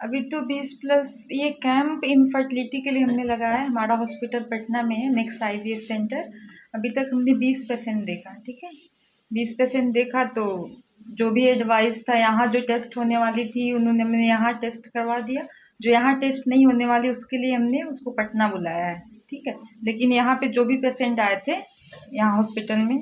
अभी तो 20+ ये कैंप इनफर्टिलिटी के लिए हमने लगाया है। हमारा हॉस्पिटल पटना में है, नेक्स्ट IVF सेंटर। अभी तक हमने 20 पेशेंट देखा, ठीक है। 20 पेशेंट देखा तो जो भी एडवाइस था, यहाँ जो टेस्ट होने वाली थी उन्होंने हमने यहाँ टेस्ट करवा दिया। जो यहाँ टेस्ट नहीं होने वाली उसके लिए हमने उसको पटना बुलाया है, ठीक है। लेकिन यहाँ पे जो भी पेशेंट आए थे यहाँ हॉस्पिटल में,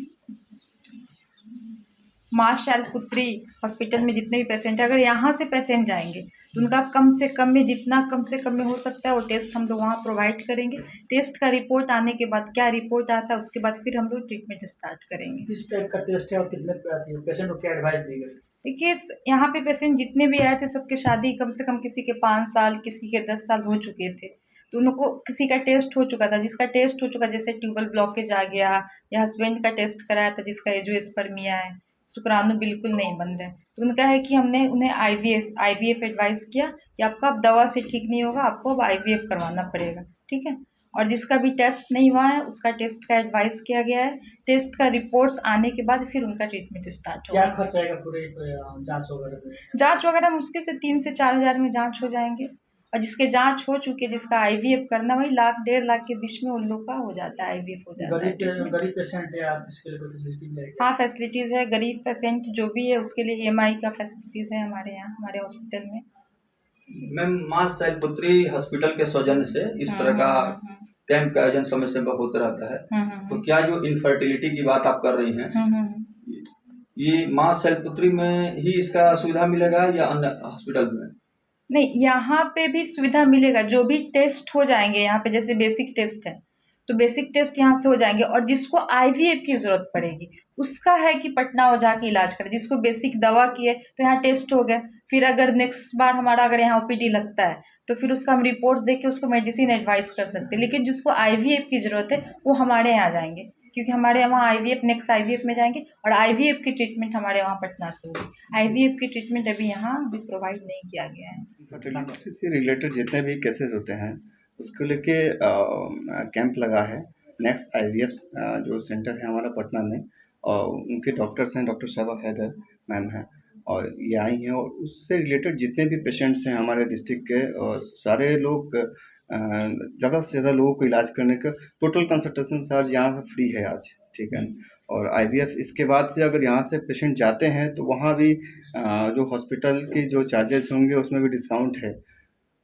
माँ शैलपुत्री हॉस्पिटल में जितने भी पेशेंट हैं, अगर यहाँ से पेशेंट जाएंगे तो उनका कम से कम में, जितना कम से कम में हो सकता है वो टेस्ट हम लोग वहाँ प्रोवाइड करेंगे। टेस्ट का रिपोर्ट आने के बाद, क्या रिपोर्ट आता है उसके बाद फिर हम लोग ट्रीटमेंट स्टार्ट करेंगे। किस टाइप का टेस्ट है और कितने पे आती है, पेशेंट को क्या एडवाइस दी गई? देखिए, यहाँ पे पेशेंट जितने भी आए थे सबके शादी कम से कम किसी के 5 साल, किसी के 10 साल हो चुके थे। तो उनको किसी का टेस्ट हो चुका था, जिसका टेस्ट हो चुका, जैसे ट्यूबल ब्लॉकेज आ गया, या हस्बैंड का टेस्ट कराया था जिसका एंजियोस्पर्मिया है, शुक्राणु बिल्कुल नहीं बन रहे, तो उनका है कि हमने उन्हें आईवीएफ एडवाइस किया कि आपका अब दवा से ठीक नहीं होगा, आपको अब आईवीएफ करवाना पड़ेगा, ठीक है। और जिसका भी टेस्ट नहीं हुआ है उसका टेस्ट का एडवाइस किया गया है। टेस्ट का रिपोर्ट्स आने के बाद फिर उनका ट्रीटमेंट स्टार्ट क्या होगा। खर्च आएगा पूरे जांच वगैरह में? जाँच वगैरह मुश्किल से 3 से 4 हज़ार में जाँच हो जाएँगे, और जिसके जाँच हो चुकी है, जिसका आईवीएफ करना, वही लाख 1.5 लाख के बीच में उन लोग का हो जाता है, आईवीएफ हो जाता है ट्रीटमेंट। गरीब पेशेंट है, आप इसके लिए कोई फैसिलिटी देंगे? हाँ, फैसिलिटीज़ है। गरीब पेशेंट जो भी है उसके लिए ईएमआई का फैसिलिटीज़ है हमारे यहाँ, हमारे हॉस्पिटल में। मैम, माँ शैलपुत्री हॉस्पिटल के सौजन्य से इस तरह का कैंप का आयोजन समय समय पर होता रहता है। तो क्या जो इनफर्टिलिटी की बात आप कर रही हैं, ये माँ शैलपुत्री में ही इसका सुविधा मिलेगा या अन्य हॉस्पिटल में? नहीं, यहाँ पे भी सुविधा मिलेगा। जो भी टेस्ट हो जाएंगे यहाँ पे, जैसे बेसिक टेस्ट है तो बेसिक टेस्ट यहाँ से हो जाएंगे, और जिसको आईवीएफ की जरूरत पड़ेगी उसका है कि पटना हो जाके इलाज करे। जिसको बेसिक दवा की है तो यहाँ टेस्ट हो गए, फिर अगर नेक्स्ट बार हमारा अगर यहाँ ओपीडी लगता है तो फिर उसका हम रिपोर्ट देख के उसको मेडिसिन एडवाइस कर सकते हैं। लेकिन जिसको आईवीएफ की जरूरत है वो हमारे यहाँ जाएंगे, क्योंकि हमारे यहाँ आईवीएफ, नेक्स्ट आईवीएफ में जाएंगे, और आईवीएफ की ट्रीटमेंट हमारे वहाँ पटना से होगी। आईवीएफ की ट्रीटमेंट अभी यहाँ भी प्रोवाइड नहीं किया गया है। फर्टिलिटी से रिलेटेड जितने भी केसेस होते हैं उसको लेके कैंप लगा है। नेक्स्ट आईवीएफ जो सेंटर है हमारा पटना में, और उनके डॉक्टर्स हैं, डॉक्टर साहबा हैदर मैम हैं, और ये आई हैं, और उससे रिलेटेड जितने भी पेशेंट्स हैं हमारे डिस्ट्रिक्ट के, और सारे लोग ज़्यादा से ज़्यादा लोगों को इलाज करने का टोटल कंसल्टेशन चार्ज यहाँ पे फ्री है आज, ठीक है। और आईवीएफ इसके बाद से अगर यहाँ से पेशेंट जाते हैं तो वहाँ भी जो हॉस्पिटल की जो चार्जेस होंगे उसमें भी डिस्काउंट है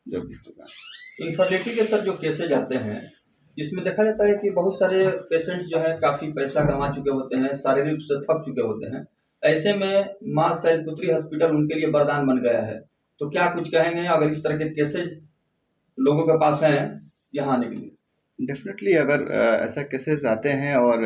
जो भी होगा। इनफर्टिलिटी के सर जो केसेज आते हैं, इसमें देखा जाता है कि बहुत सारे पेशेंट्स जो है काफी पैसा कमा चुके होते हैं, शारीरिक रूप से थक चुके होते हैं। ऐसे में माँ शैलपुत्री हॉस्पिटल उनके लिए वरदान बन गया है। तो क्या कुछ कहेंगे अगर इस तरह के केसेज लोगों के पास हैं यहाँ आने के लिए? डेफिनेटली अगर ऐसा केसेस आते हैं और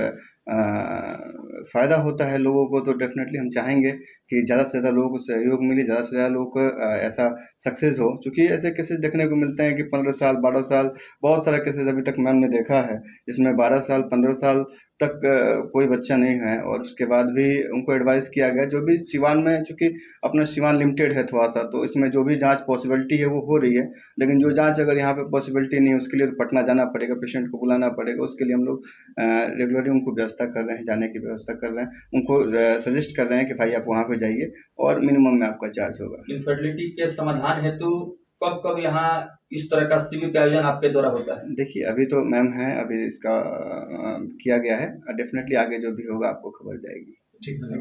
फ़ायदा होता है लोगों को, तो डेफिनेटली हम चाहेंगे कि ज़्यादा से ज़्यादा लोगों को सहयोग मिले, ज़्यादा से ज़्यादा लोगों को ऐसा सक्सेस हो। क्योंकि ऐसे केसेस देखने को मिलते हैं कि 15 साल 12 साल, बहुत सारा केसेस अभी तक मैम ने देखा है जिसमें 12 साल 15 साल तक कोई बच्चा नहीं है, और उसके बाद भी उनको एडवाइस किया गया। जो भी सिवान में, चूँकि अपना सिवान लिमिटेड है थोड़ा सा, तो इसमें जो भी जाँच पॉसिबिलिटी है वो हो रही है, लेकिन जो जाँच अगर यहाँ पे पॉसिबिलिटी नहीं है उसके लिए तो पटना जाना पड़ेगा, पेशेंट को बुलाना पड़ेगा। उसके लिए हम लोग रेगुलरली उनको व्यवस्था कर रहे हैं, जाने की व्यवस्था कर रहे हैं, उनको सजेस्ट कर रहे हैं कि भाई आप वहाँ पे जाइए और मिनिमम में आपका चार्ज होगा। इनफर्टिलिटी के समाधान हेतु कब कब यहाँ इस तरह का शिविर का आयोजन आपके द्वारा होता है? देखिए, अभी तो मैम है, अभी इसका किया गया है, डेफिनेटली आगे जो भी होगा आपको खबर जाएगी। ठीक है।